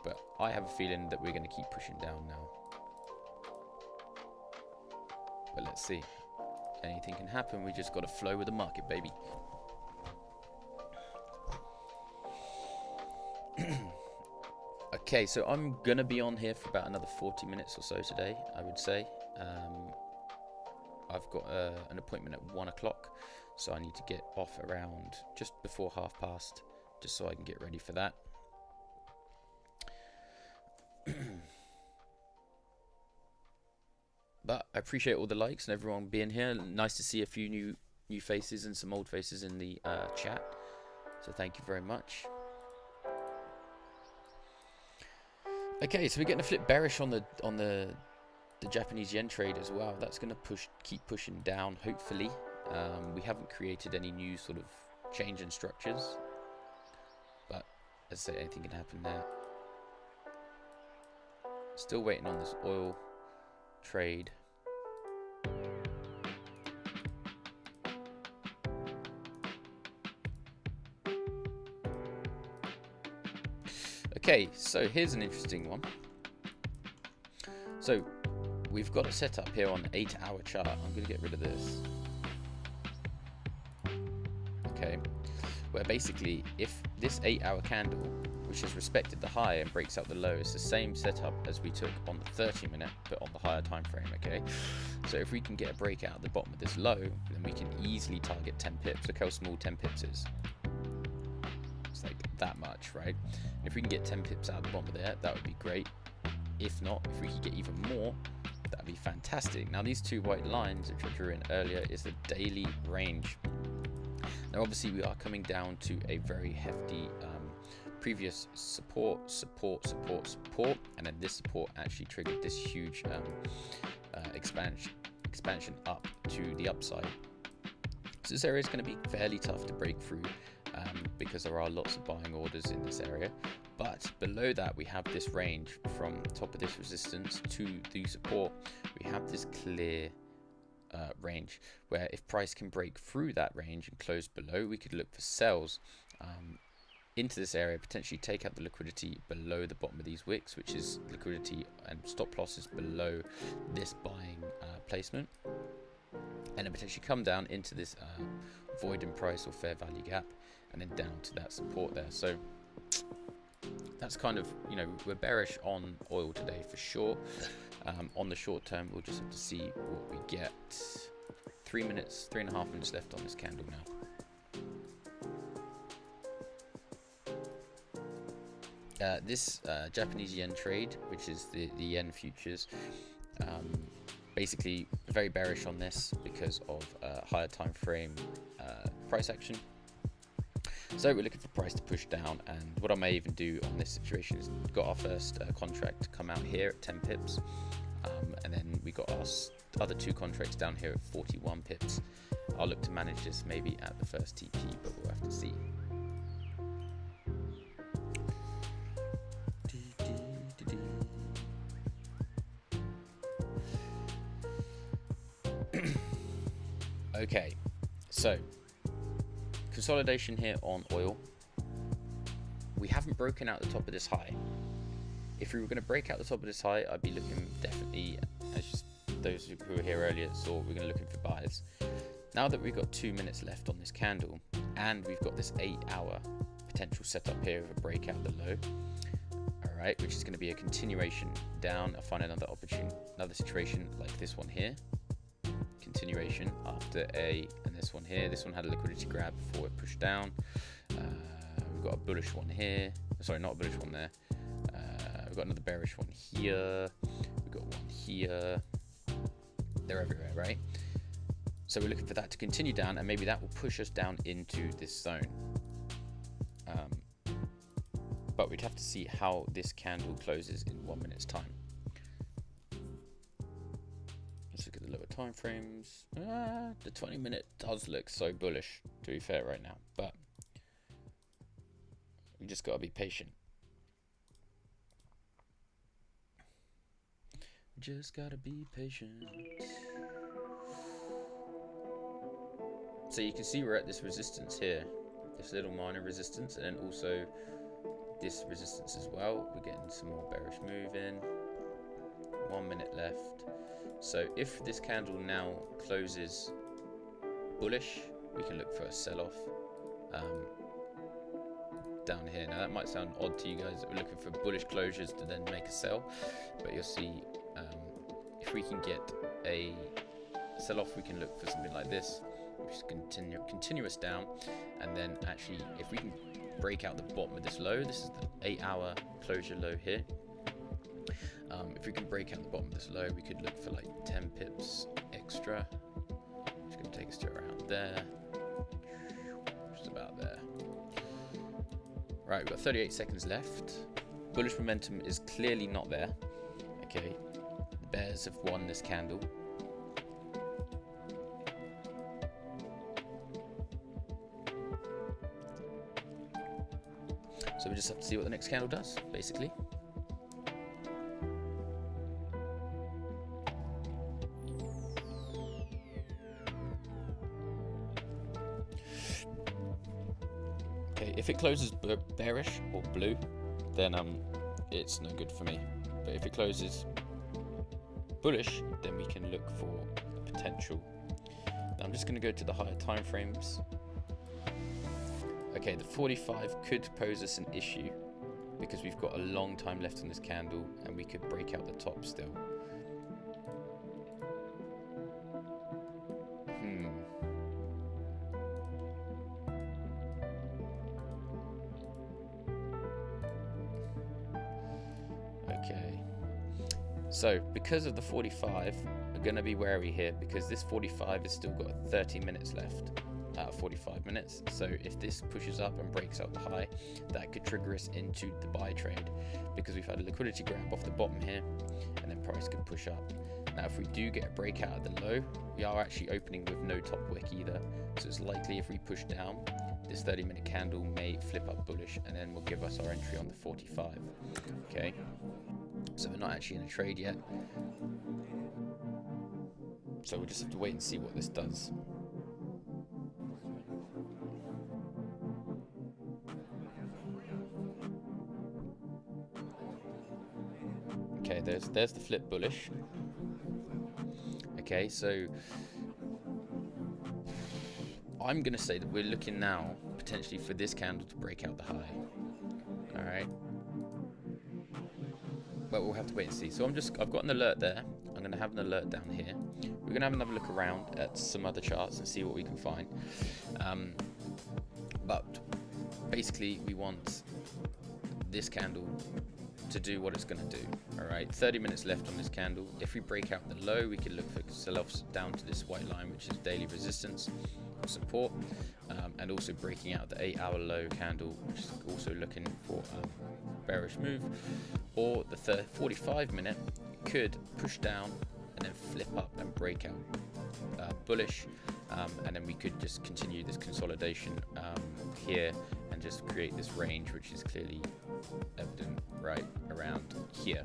But I have a feeling that we're going to keep pushing down now. But let's see. Anything can happen. We just got to flow with the market, baby. Okay, so I'm going to be on here for about another 40 minutes or so today, I would say. I've got an appointment at 1 o'clock, so I need to get off around just before past, just so I can get ready for that. But I appreciate all the likes and everyone being here. Nice to see a few new faces and some old faces in the chat. So thank you very much. Okay, so we're getting a flip bearish on the Japanese yen trade as well. That's going to keep pushing down, hopefully. We haven't created any new sort of change in structures, but as I say, anything can happen there. Still waiting on this oil trade. Okay, so here's an interesting one. So we've got a setup here on 8-hour chart. I'm going to get rid of this. Okay, where basically if this 8-hour candle, which has respected the high and breaks out the low, it's the same setup as we took on the 30-minute, but on the higher time frame, okay? So if we can get a breakout at the bottom of this low, then we can easily target 10 pips. Look how small 10 pips is. It's like that much, right? And if we can get 10 pips out of the bottom of there, that would be great. If not, if we could get even more, that'd be fantastic. Now these two white lines, which I drew in earlier, is the daily range. Now obviously we are coming down to a very hefty previous support, and then this support actually triggered this huge expansion up to the upside. So this area is going to be fairly tough to break through because there are lots of buying orders in this area. But below that we have this range from top of this resistance to the support. We have this clear range where if price can break through that range and close below, we could look for sells into this area, potentially take out the liquidity below the bottom of these wicks, which is liquidity and stop losses below this buying placement, and then potentially come down into this void in price or fair value gap, and then down to that support there. So that's kind of, you know, we're bearish on oil today for sure. On the short term, we'll just have to see what we get. 3.5 minutes left on this candle now. This Japanese yen trade, which is the yen futures, basically very bearish on this because of higher time frame price action. So we're looking for price to push down, and what I may even do on this situation is got our first contract come out here at 10 pips, and then we got our other two contracts down here at 41 pips. I'll look to manage this maybe at the first TP, but we'll have to see. Okay, so consolidation here on oil. We haven't broken out the top of this high. If we were going to break out the top of this high, I'd be looking definitely, as just those who were here earlier saw, we're going to looking for buyers. Now that we've got 2 minutes left on this candle, and we've got this 8-hour potential setup here of a breakout the low, all right, which is going to be a continuation down. I'll find another opportunity, another situation like this one here. Continuation after and this one here. This one had a liquidity grab before it pushed down. We've got a bullish one here. Sorry, not a bullish one there. We've got another bearish one here. We've got one here. They're everywhere, right? So we're looking for that to continue down, and maybe that will push us down into this zone. But we'd have to see how this candle closes in 1 minute's time. Let's look at the lower time frames. The 20-minute does look so bullish, to be fair, right now, but we just got to be patient. Just gotta be patient. So you can see we're at this resistance here, this little minor resistance, and then also this resistance as well. We're getting some more bearish move in. 1 minute left. So if this candle now closes bullish, we can look for a sell-off down here. Now that might sound odd to you guys that we're looking for bullish closures to then make a sell, but you'll see if we can get a sell-off, we can look for something like this, which is continuous down, and then actually if we can break out the bottom of this low, this is the 8-hour closure low here. If we can break out the bottom of this low, we could look for like 10 pips extra, which is going to take us to around there, just about there. Right, we've got 38 seconds left. Bullish momentum is clearly not there. Okay, the bears have won this candle. So we just have to see what the next candle does, basically. Okay, if it closes bearish or blue, then it's no good for me. But if it closes bullish, then we can look for a potential. Now I'm just going to go to the higher time frames. Okay, the 45 could pose us an issue because we've got a long time left on this candle and we could break out the top still. Okay. So, because of the 45, we're going to be wary here because this 45 has still got 30 minutes left out of 45 minutes. So, if this pushes up and breaks out the high, that could trigger us into the buy trade because we've had a liquidity grab off the bottom here and then price could push up. Now, if we do get a breakout of the low, we are actually opening with no top wick either. So, it's likely if we push down, this 30-minute candle may flip up bullish and then will give us our entry on the 45. Okay. So we're not actually in a trade yet. So we'll just have to wait and see what this does. Okay, there's the flip bullish. Okay, so I'm going to say that we're looking now potentially for this candle to break out the high. All right. But we'll have to wait and see. So I've got an alert there. I'm going to have an alert down here. We're going to have another look around at some other charts and see what we can find. But basically, we want this candle to do what it's going to do. All right, 30 minutes left on this candle. If we break out the low, we can look for sell-offs down to this white line, which is daily resistance or support, and also breaking out the 8-hour low candle, which is also looking for a bearish move. Or the 45-minute could push down and then flip up and break out bullish, and then we could just continue this consolidation here and just create this range, which is clearly evident right around here.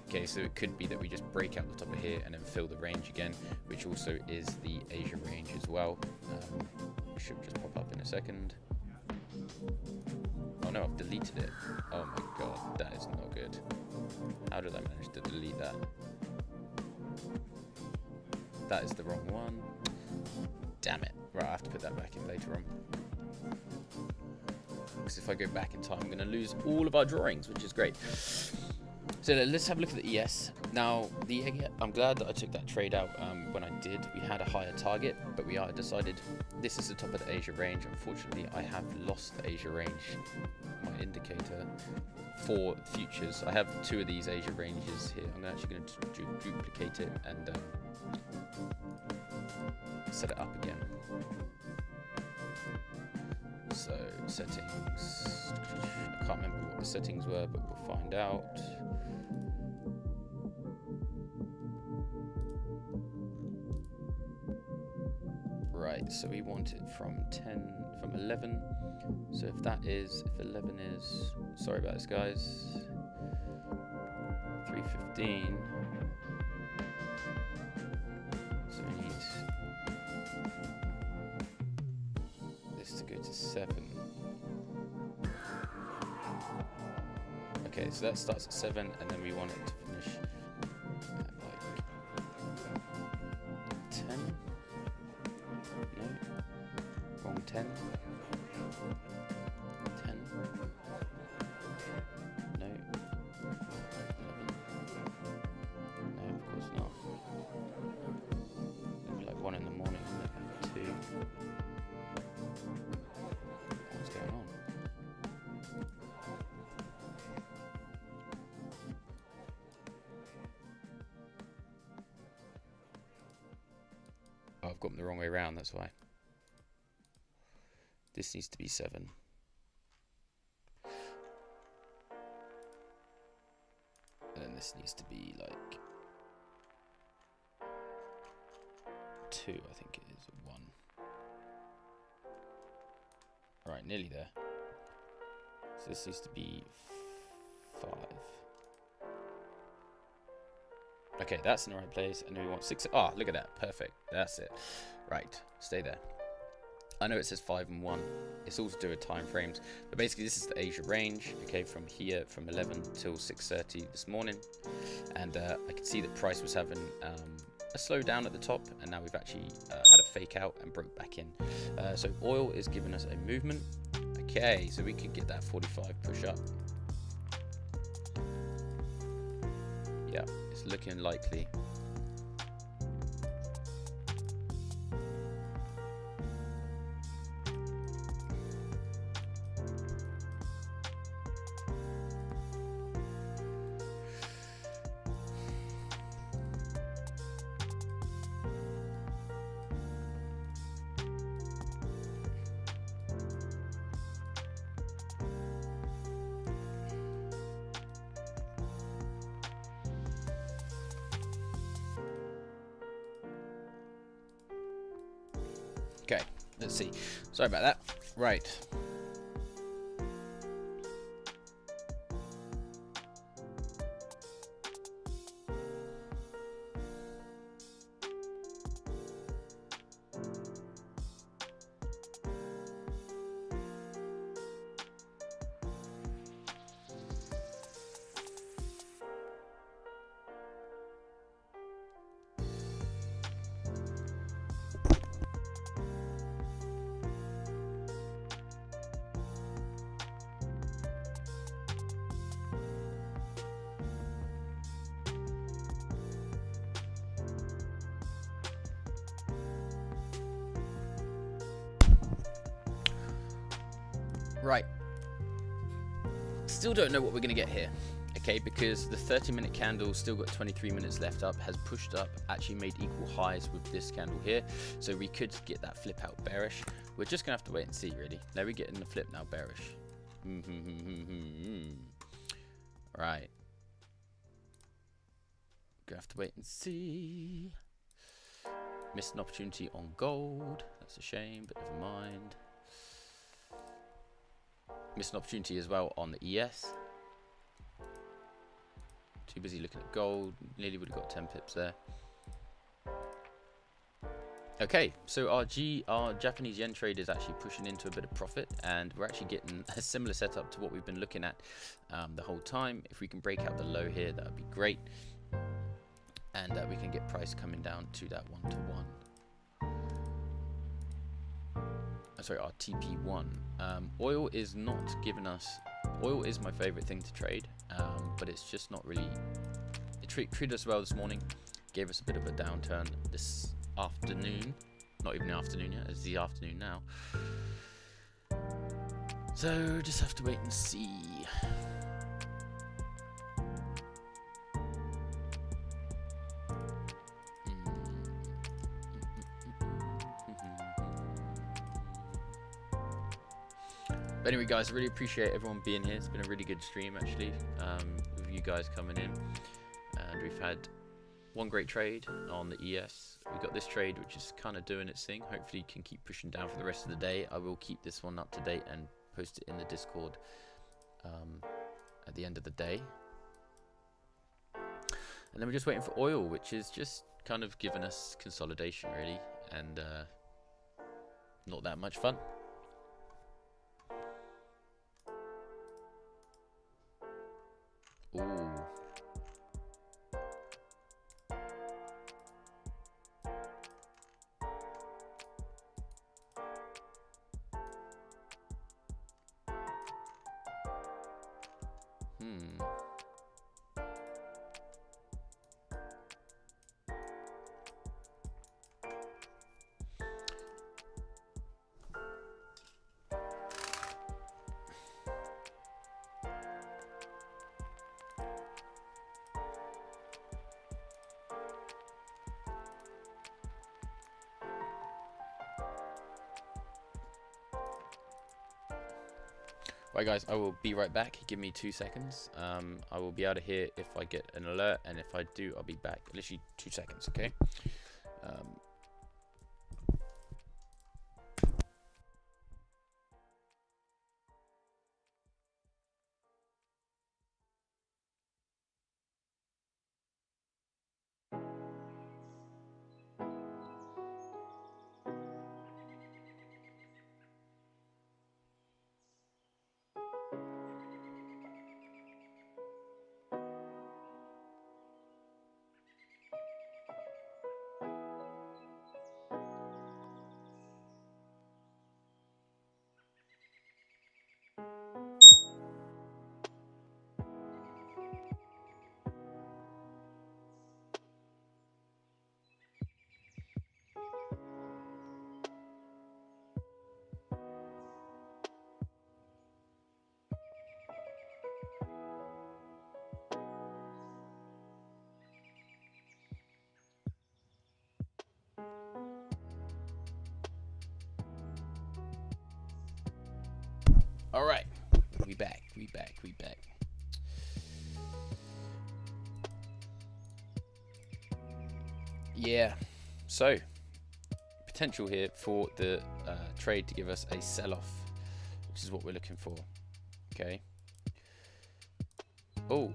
Okay, so it could be that we just break out the top of here and then fill the range again, which also is the Asia range as well. It should just pop up in a second. Oh no, I've deleted it. Oh my god, that is not good. How did I manage to delete that? That is the wrong one. Damn it. Right, I have to put that back in later on. Because if I go back in time, I'm going to lose all of our drawings, which is great. So let's have a look at the ES. Now, I'm glad that I took that trade out when I did. We had a higher target, but we decided this is the top of the Asia range. Unfortunately, I have lost the Asia range, my indicator, for futures. I have two of these Asia ranges here. I'm actually going to duplicate it and set it up again. So settings, I can't remember what the settings were, but we'll find out. Right, so we want it from 11. So if 11 is, sorry about this guys, 315. So we need this to go to 7. Okay, so that starts at 7, and then we want it to finish at like 10. No, wrong 10. 10. No. 11. No, of course not. It'll be like 1 in the morning, isn't it? 2. What's going on? Oh, I've got them the wrong way around, that's why. This needs to be 7. And then this needs to be like 2, I think it is, or 1. Right, nearly there. So this needs to be 5. Okay, that's in the right place, and then we want 6. Ah, look at that, perfect. That's it. Right, stay there. I know it says 5 and 1. It's all to do with time frames, but basically this is the Asia range. Okay, from here, from 11 till 6:30 this morning, and I could see that price was having a slowdown at the top, and now we've actually had a fake out and broke back in. So oil is giving us a movement. Okay, so we could get that 45 push up. Yeah, it's looking likely. Okay, let's see. Sorry about that. Right. Right. Still don't know what we're going to get here. Okay, because the 30-minute candle still got 23 minutes left up, has pushed up, actually made equal highs with this candle here. So we could get that flip out bearish. We're just going to have to wait and see, really. Now we get in the flip now bearish. Right. Gonna have to wait and see. Missed an opportunity on gold. That's a shame, but never mind. Missed an opportunity as well on the ES. Too busy looking at gold. Nearly would have got 10 pips there. Okay, so our Japanese yen trade is actually pushing into a bit of profit, and we're actually getting a similar setup to what we've been looking at the whole time. If we can break out the low here, that would be great, and we can get price coming down to that 1-to-1. Sorry, our TP1. Oil is not giving us. Oil is my favorite thing to trade, but it's just not really. It treated us well this morning, gave us a bit of a downturn this afternoon. Not even the afternoon yet, it's the afternoon now. So just have to wait and see. But anyway, guys, I really appreciate everyone being here. It's been a really good stream, actually, with you guys coming in. And we've had one great trade on the ES. We got this trade, which is kind of doing its thing. Hopefully, you can keep pushing down for the rest of the day. I will keep this one up to date and post it in the Discord at the end of the day. And then we're just waiting for oil, which is just kind of giving us consolidation, really, and not that much fun. Ooh. Right, guys, I will be right back. Give me 2 seconds. I will be out of here if I get an alert, and if I do, I'll be back. Literally 2 seconds, okay? All right, we back. Yeah, so potential here for the trade to give us a sell-off, which is what we're looking for. Okay. Oh,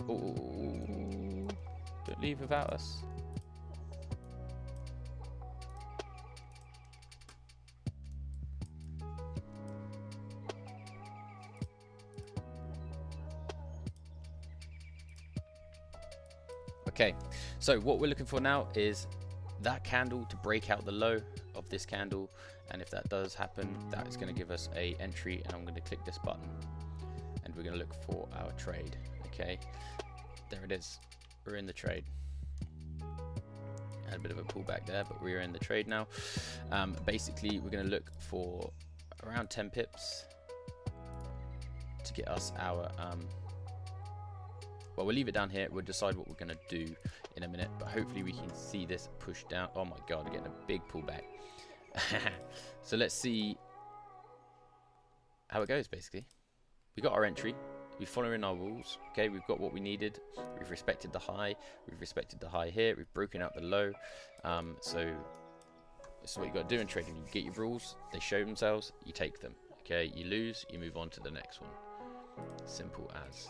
don't leave without us. Okay, so what we're looking for now is that candle to break out the low of this candle, and if that does happen, that is going to give us a entry, and I'm going to click this button and we're going to look for our trade. Okay, there it is, we're in the trade. Had a bit of a pullback there, but we're in the trade now. Basically we're going to look for around 10 pips to get us our well, we'll leave it down here. We'll decide what we're going to do in a minute, but hopefully we can see this push down. Oh my god, we're getting a big pullback. So let's see how it goes. Basically, we got our entry, we're following our rules. Okay, we've got what we needed, we've respected the high, here, we've broken out the low. So this is what you got to do in trading. You get your rules, they show themselves, you take them. Okay, you lose, you move on to the next one. Simple as.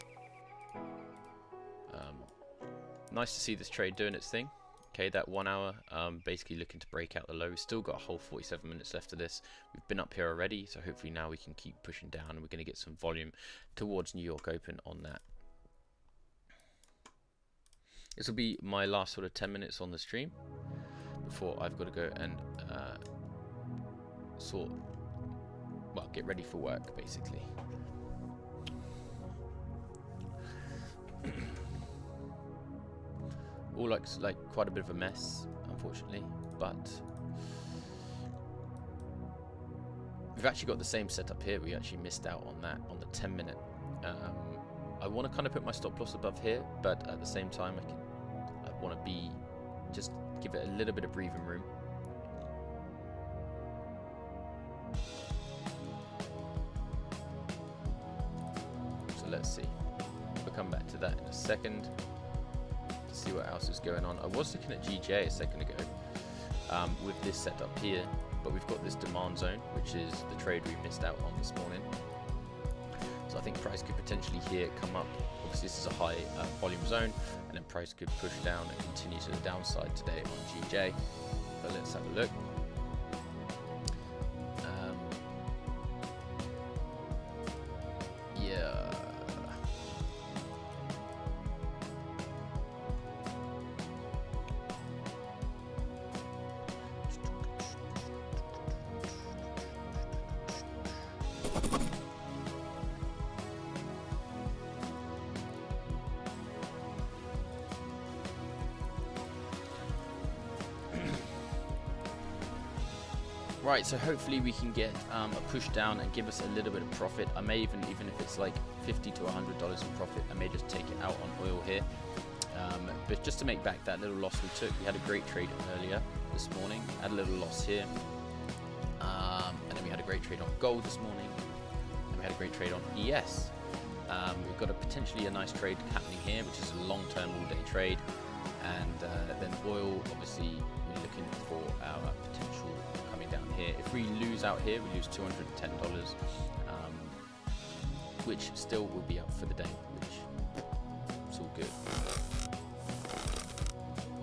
Nice to see this trade doing its thing. Okay, that 1 hour, basically looking to break out the low. We've still got a whole 47 minutes left of this. We've been up here already, so hopefully now we can keep pushing down, and we're going to get some volume towards New York Open on that. This will be my last sort of 10 minutes on the stream before I've got to go and get ready for work, basically. All looks like quite a bit of a mess, unfortunately, but we've actually got the same setup here. We actually missed out on that on the 10-minute. I want to kind of put my stop loss above here, but at the same time I want to just give it a little bit of breathing room. So let's see. We'll come back to that in a second. See what else is going on. I was looking at GJ a second ago with this setup here, but we've got this demand zone, which is the trade we missed out on this morning. So I think price could potentially here come up. Obviously this is a high volume zone, and then price could push down and continue to the downside today on GJ. But let's have a look. Yeah. Right, so hopefully we can get a push down and give us a little bit of profit. I may even if it's like $50 to $100 in profit, I may just take it out on oil here. But just to make back that little loss we took, we had a great trade earlier this morning, had a little loss here. And then we had a great trade on gold this morning, and we had a great trade on ES. We've got potentially a nice trade happening here, which is a long-term all-day trade. And then oil, obviously, we're looking for our potential coming down here. If we lose out here, we lose $210, which still will be up for the day, which is all good.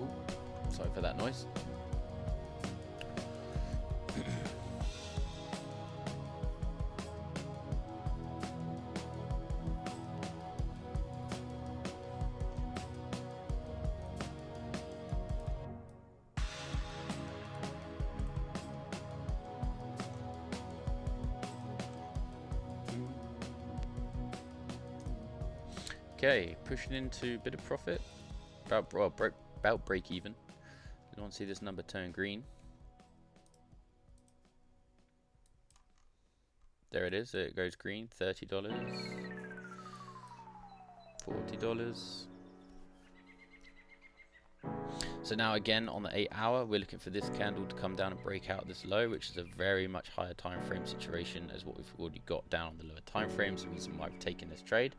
Ooh, sorry for that noise. Okay, pushing into a bit of profit, about break even. You want to see this number turn green. There it is, it goes green, $30, $40. So now again on the 8 hour, we're looking for this candle to come down and break out this low, which is a very much higher time frame situation as what we've already got down on the lower time frames. The reason why I've taken this trade.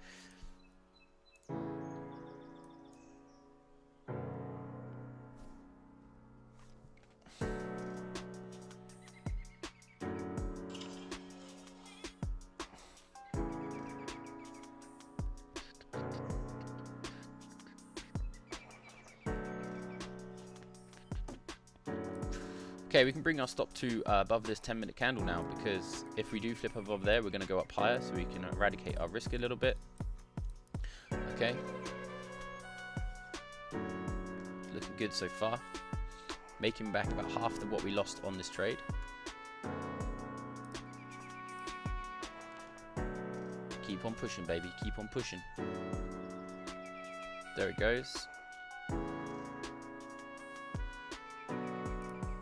Okay, we can bring our stop to above this 10-minute candle now, because if we do flip above there, we're going to go up higher, so we can eradicate our risk a little bit. Okay. Looking good so far. Making back about half of what we lost on this trade. Keep on pushing, baby. Keep on pushing. There it goes.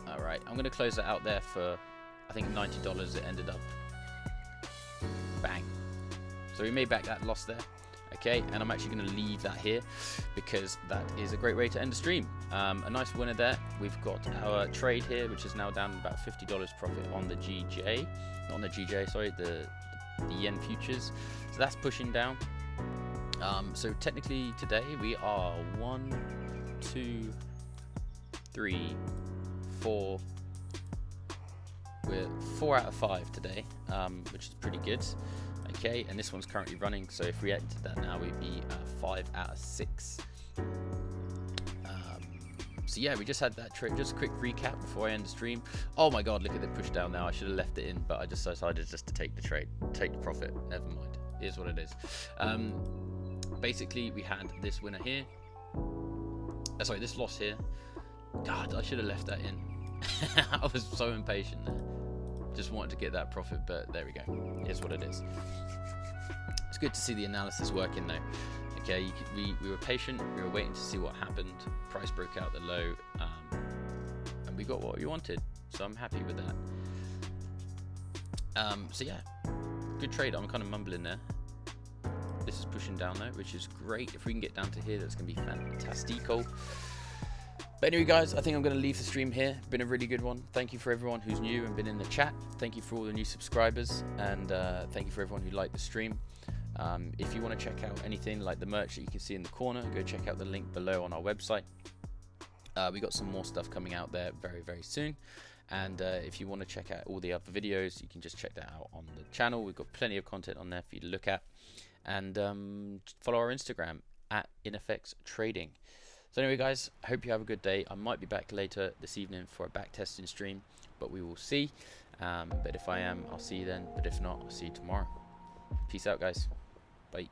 Alright, I'm going to close that out there for, I think, $90 it ended up. Bang. So we made back that loss there. Okay, and I'm actually going to leave that here because that is a great way to end the stream. A nice winner there. We've got our trade here, which is now down about $50 profit on the GJ. Not on the GJ, sorry, the yen futures. So that's pushing down. So technically today we are 1, 2, 3, 4. We're 4 out of 5 today, which is pretty good. Okay, and this one's currently running, so if we entered that now, we'd be 5 out of 6. So yeah, we just had that trade. Just a quick recap before I end the stream. Oh my god, look at the push down now. I should have left it in, but I just decided just to take the trade, take the profit. Never mind. It is what it is. Basically, we had this winner here. Sorry, this loss here. God, I should have left that in. I was so impatient there. Just wanted to get that profit, but there we go. It is what it is. It's good to see the analysis working though. Okay, we were patient. We were waiting to see what happened. Price broke out the low, and we got what we wanted. So I'm happy with that. So yeah, good trade. I'm kind of mumbling there. This is pushing down though, which is great. If we can get down to here, that's going to be fantastico. But anyway, guys, I think I'm going to leave the stream here. Been a really good one. Thank you for everyone who's new and been in the chat. Thank you for all the new subscribers, and thank you for everyone who liked the stream. If you want to check out anything like the merch that you can see in the corner, go check out the link below on our website. We got some more stuff coming out there very, very soon. And if you want to check out all the other videos, you can just check that out on the channel. We've got plenty of content on there for you to look at. And follow our Instagram at InFX Trading. So anyway, guys, I hope you have a good day. I might be back later this evening for a back testing stream, but we will see. But if I am, I'll see you then. But if not, I'll see you tomorrow. Peace out, guys. Bye.